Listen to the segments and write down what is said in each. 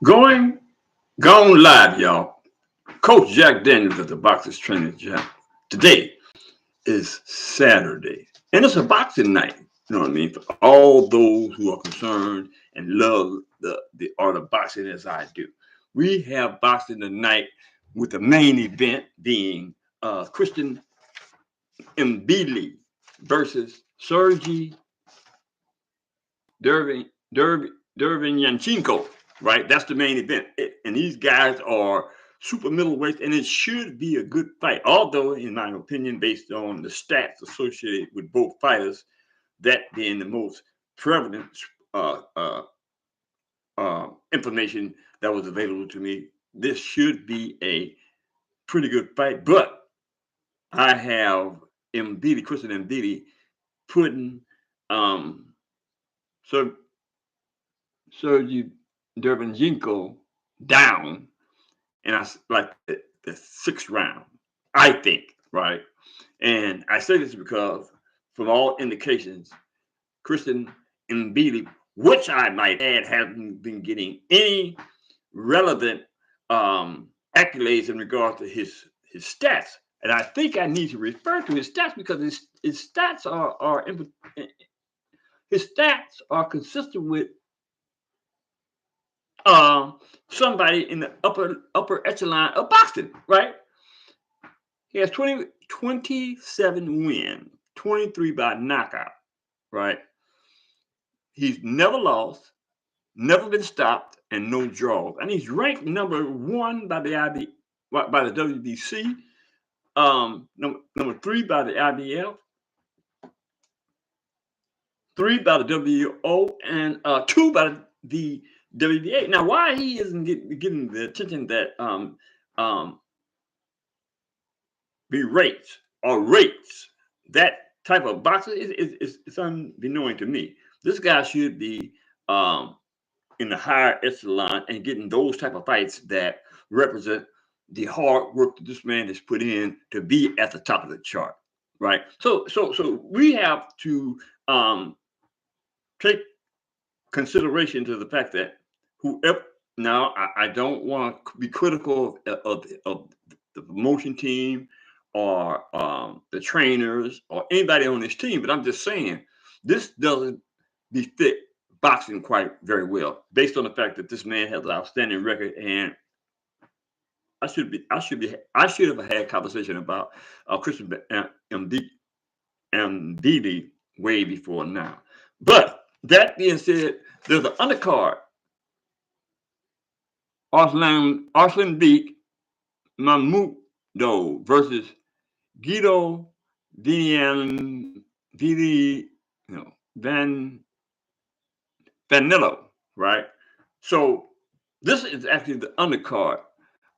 Going gone live, y'all. Coach Jack Daniels at the Boxers Training Gym. Today is Saturday, and it's a boxing night. You know what I mean? For all those who are concerned and love the art of boxing as I do. We have boxing tonight with the main event being Christian Mbilli versus Sergiy Derevyanchenko. Derevyanchenko, right? That's the main event. And these guys are super middleweights, and it should be a good fight. Although, in my opinion, based on the stats associated with both fighters, that being the most prevalent uh, uh, information that was available to me, this should be a pretty good fight. But I have Mbilli, Christian Mbilli, putting Ser- Sergiy Derevyanchenko down, and I like the sixth round, I think, right? And I say this because, from all indications, Christian Mbilli, which I might add, hasn't been getting any relevant accolades in regard to his stats. And I think I need to refer to his stats because his stats are his stats are consistent with somebody in the upper echelon of boxing, right? He has 27 wins, 23 by knockout, right? He's never lost, never been stopped, and no draws. And he's ranked number one by the WBC, number three by the IBF, three by the WO, and two by the WBA. Now, why he isn't getting the attention that um, berates or rates that type of boxer is unbeknown to me. This guy should be in the higher echelon and getting those type of fights that represent the hard work that this man has put in to be at the top of the chart, right? So we have to take consideration to the fact that whoever now I don't want to be critical of the promotion team or the trainers or anybody on this team, but I'm just saying this doesn't befit boxing quite very well, based on the fact that this man has an outstanding record. And I should have had a conversation about Christian MD way before now. But that being said, there's an undercard. Arslanbek MakhMarhmudov versus Guido Vianello, Van Vianello, right? So this is actually the undercard.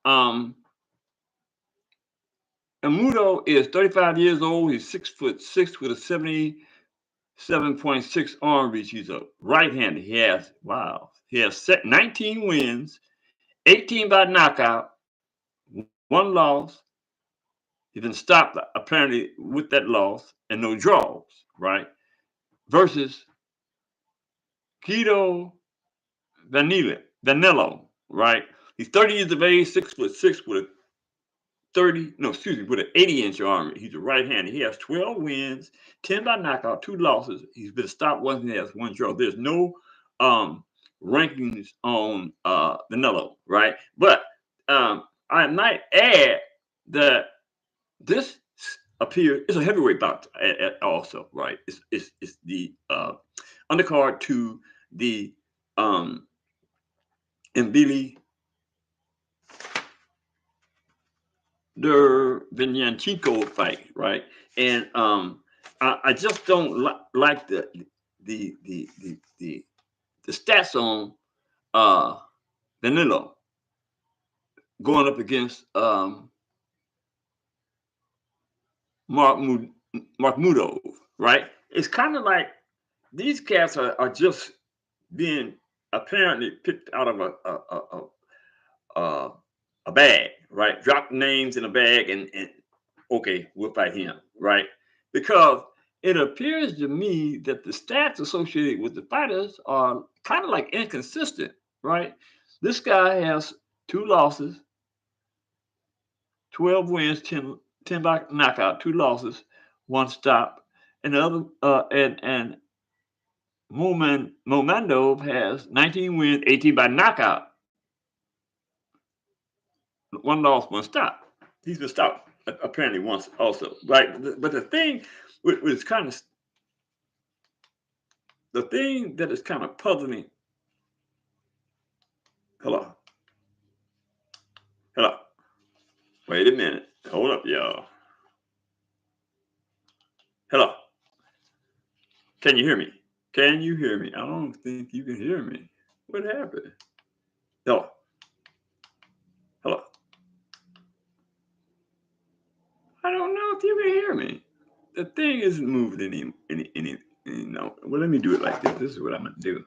Um, Amudo is 35 years old. He's 6'6" with a 77.6 arm reach. He's a right-hander. He has set 19 wins, 18 by knockout, one loss. He's been stopped apparently with that loss and no draws, right? Versus Guido Vianello, right? He's 30 years of age, 6'6" with a 80-inch arm. He's a right-hander. He has 12 wins, 10 by knockout, two losses. He's been stopped once and he has one draw. There's no rankings on Vianello, right? But I might add that this appears it's a heavyweight bout also, right? It's the undercard to the Mbilli Derevyanchenko fight, right? And I just don't like the the stats on Vianello going up against Makhmudov, right? It's kind of like these cats are just being apparently picked out of a bag, right? Drop names in a bag and okay, we'll fight him, right? Because it appears to me that the stats associated with the fighters are kind of like inconsistent, right? This guy has 2 losses, 12 wins, 10 knockout, 2 losses, 1 stop. And the other and Momandov has 19 wins, 18 by knockout, 1 loss, 1 stop. He's been stopped apparently once also. Right. But the thing was kind of the thing that is kind of puzzling. Hello. Hello. Wait a minute. Hold up, y'all. Hello. Can you hear me? Can you hear me? I don't think you can hear me. What happened? Hello. Hello. I don't know if you can hear me. The thing isn't moving any. No. Well, let me do it like this. This is what I'm gonna do.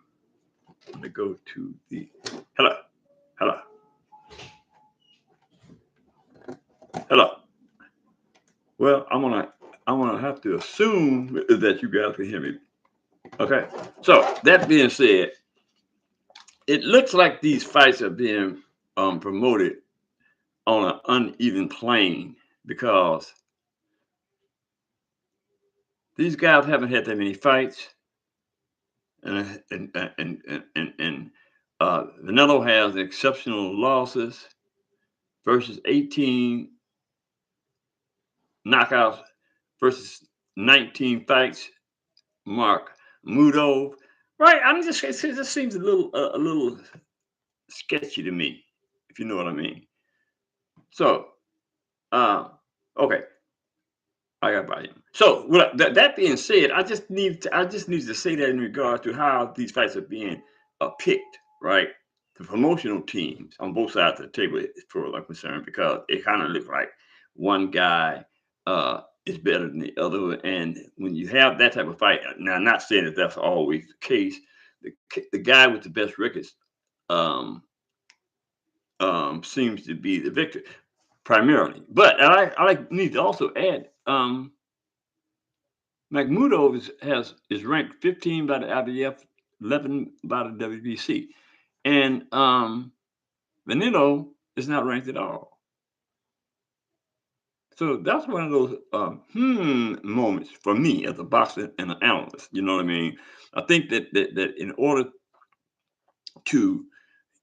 I'm gonna go to the hello. Hello. Hello. Well, I'm gonna have to assume that you guys can hear me. Okay. So that being said, it looks like these fights are being promoted on an uneven plane because these guys haven't had that many fights, and Vianello has exceptional losses versus 18 knockouts versus 19 fights. MakhMarhmudov, right? It just seems a little sketchy to me, if you know what I mean. So, uh, okay, I got by him. So, that being said, I just need to say that in regard to how these fights are being picked, right? The promotional teams on both sides of the table, as far as I'm concerned, because it kind of looks like one guy is better than the other, and when you have that type of fight, now I'm not saying that that's always the case. The guy with the best records um, seems to be the victor primarily. But I need to also add, MakhMarhmudov is ranked 15 by the IBF, 11 by the WBC, and Vianello is not ranked at all. So that's one of those moments for me as a boxer and an analyst. You know what I mean? I think that in order to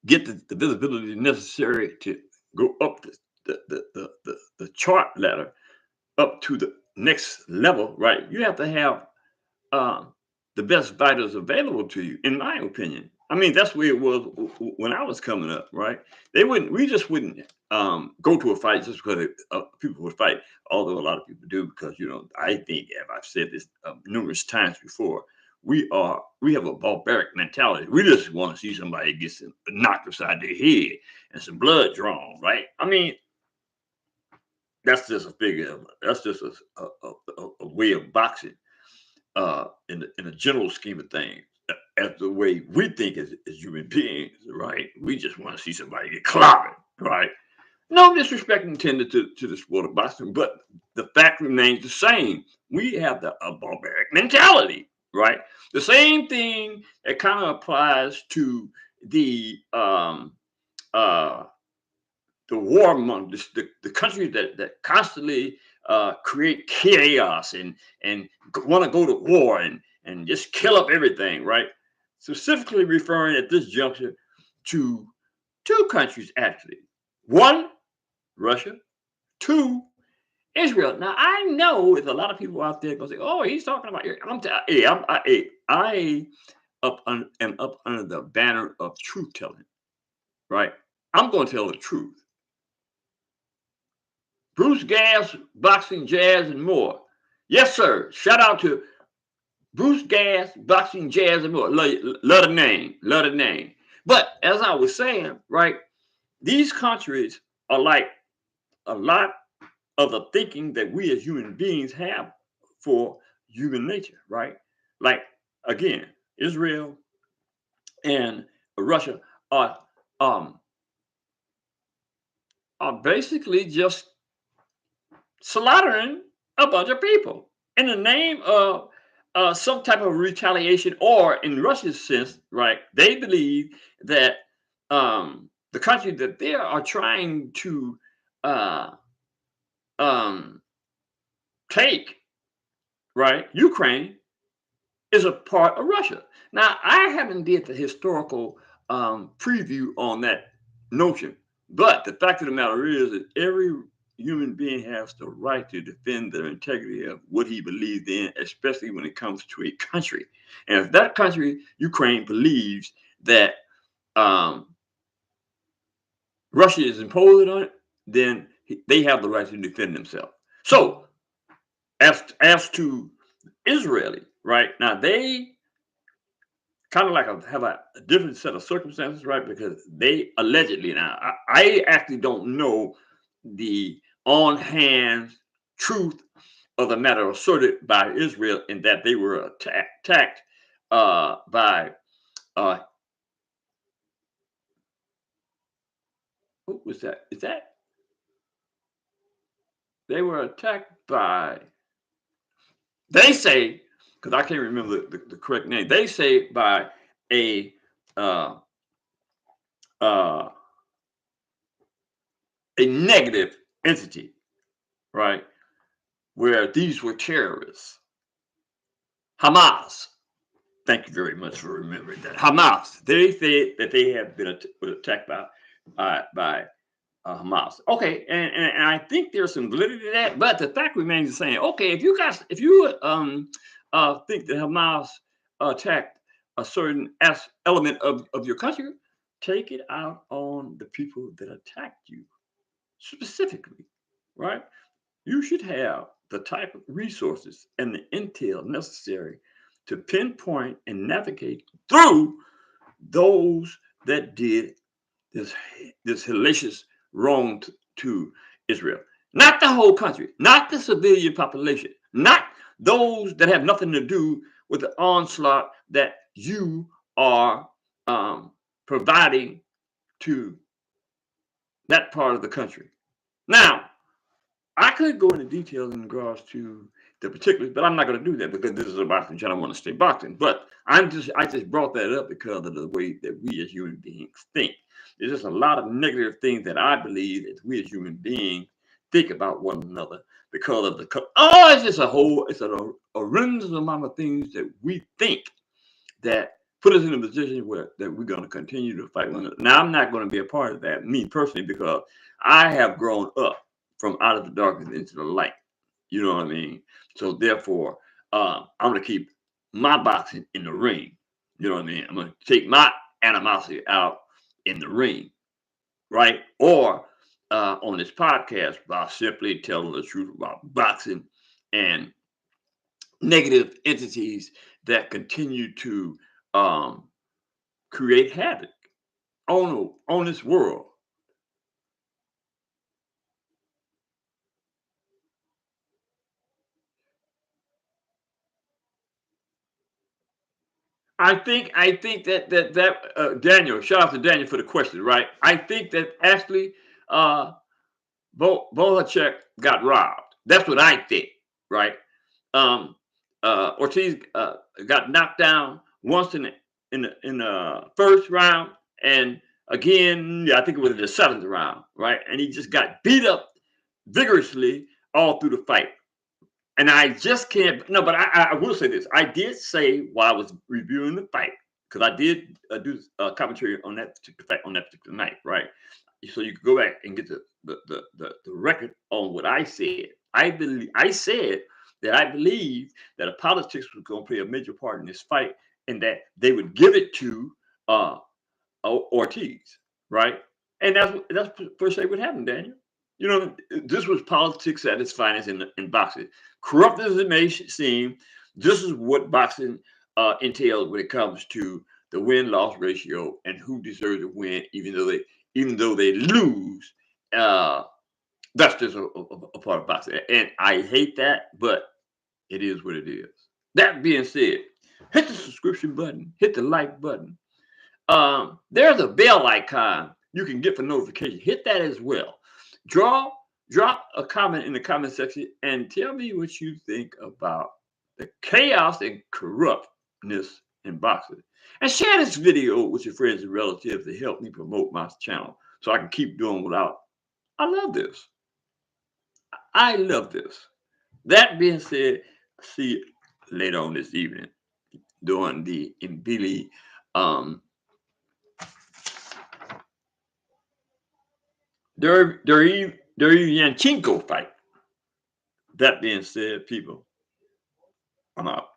get the visibility necessary to go up the chart ladder up to the next level, right? You have to have uh, the best fighters available to you, in my opinion. I mean, that's where it was when I was coming up, right? We just wouldn't go to a fight just because people would fight, although a lot of people do, because, I think, as I've said this numerous times before, we have a barbaric mentality. We just want to see somebody get knocked upside their head and some blood drawn, right? I mean, that's just a way of boxing in a general scheme of things. As the way we think as human beings, right? We just want to see somebody get clobbered, right? No disrespect intended to the sport of boxing, but the fact remains the same. We have a barbaric mentality, right? The same thing that kind of applies to the uh, the warmongers, the countries that constantly create chaos and want to go to war and just kill up everything, right? Specifically referring at this juncture to 2 countries, actually. One, Russia. 2, Israel. Now I know there's a lot of people out there going to say, "Oh, he's talking about." Am up under the banner of truth telling, right? I'm going to tell the truth. Bruce Gas, Boxing, Jazz, and more. Yes, sir. Shout out to Bruce Gas, Boxing, Jazz, and more. Love the name. Love the name. But as I was saying, right, these countries are like a lot of the thinking that we as human beings have for human nature, right? Like, again, Israel and Russia are um, are basically just slaughtering a bunch of people in the name of some type of retaliation, or in Russia's sense, right? They believe that the country that they are trying to uh, um, take, right, Ukraine, is a part of Russia. Now, I haven't did the historical preview on that notion, but the fact of the matter is that every human being has the right to defend the integrity of what he believes in, especially when it comes to a country. And if that country, Ukraine, believes that um, Russia is imposing on it, then they have the right to defend themselves. So, as to Israeli, right now, they kind of like have a different set of circumstances, right? Because they allegedly, now I actually don't know the on hand truth of the matter asserted by Israel in that they were attacked by uh, what was that? Is that they were attacked by? They say, because I can't remember the correct name. They say by a uh, uh, a negative entity, right? Where these were terrorists. Hamas. Thank you very much for remembering that. Hamas. They say that they have been attacked by Hamas. Okay, and I think there's some validity to that, but the fact remains the same. Okay, if you think that Hamas attacked a certain element of your country, take it out on the people that attacked you specifically, right? You should have the type of resources and the intel necessary to pinpoint and navigate through those that did this hellacious wrong to Israel. Not the whole country, not the civilian population, not those that have nothing to do with the onslaught that you are providing to that part of the country. Now, I could go into details in regards to the particulars, but I'm not going to do that because this is a boxing channel. I want to stay boxing. But I just brought that up because of the way that we as human beings think. There's just a lot of negative things that I believe that we as human beings think about one another because of it's just it's a horrendous amount of things that we think that put us in a position where that we're going to continue to fight one another. Now, I'm not going to be a part of that, me personally, because I have grown up from out of the darkness into the light. You know what I mean? So therefore, I'm going to keep my boxing in the ring. You know what I mean? I'm going to take my animosity out in the ring, right? Or on this podcast by simply telling the truth about boxing and negative entities that continue to create havoc on this world. I think that Daniel, shout out to Daniel for the question, right? I think that actually Volachek got robbed. That's what I think, right? Um, Ortiz got knocked down once in the first round, and again, I think it was in the seventh round, right? And he just got beat up vigorously all through the fight. And I just can't. No, but I will say this. I did say while I was reviewing the fight because I did do commentary on that particular fight on that particular night, right? So you could go back and get the record on what I said. I said that I believe that a politics was going to play a major part in this fight, and that they would give it to uh, Ortiz, right? And that's per se what happened, Daniel. You know, this was politics at its finest in boxing. Corrupt as it may seem, this is what boxing entails when it comes to the win-loss ratio and who deserves to win, even though they lose. Uh, that's just a part of boxing, and I hate that, but it is what it is. That being said, hit the subscription button, hit the like button. There's a bell icon you can get for notification. Hit that as well. Drop a comment in the comment section and tell me what you think about the chaos and corruptness in boxing. And share this video with your friends and relatives to help me promote my channel so I can keep doing without. I love this. I love this. That being said, see you later on this evening during the Mbilli Derevyanchenko fight. That being said, people, I'm out.